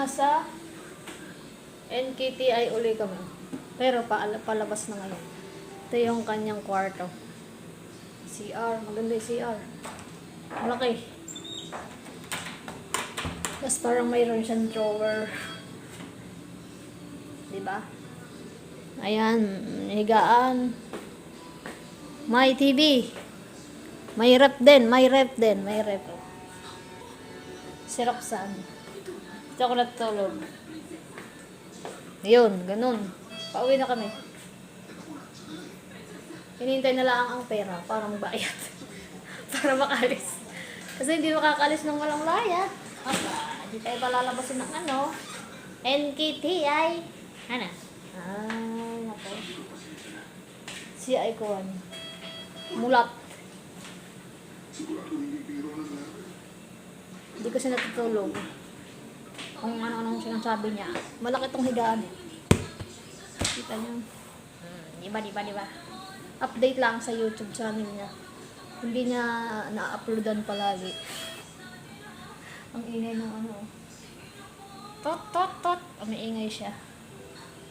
nasa NKTI uli kami. Pero palabas na ngayon. Ito yung kanyang kwarto. CR. Maganda yung CR. Malaki. Tapos parang mayroon siyang drawer. Diba? Ayan. Higaan. May TV. May rep din. May rep din. May rep. Si Roxanne. Dito ako natutulog. Yun. Ganun. Pauwi na kami. Hinihintay na lang ang pera para magbayad. Para makalis. Kasi hindi makakalis ng walang layat. Aba, hindi tayo palalabasin ng ano. NKTI. Ano? Ay, nako. Si Icon. Mulat. Hindi kasi natutulog. Kung ano-anong sinasabi niya. Malaki tong higaan eh. Kita niyo. Diba? Update lang sa YouTube channel niya. Hindi niya na-uploadan palagi. Ang ingay ng ano. Tot. Ang ingay siya.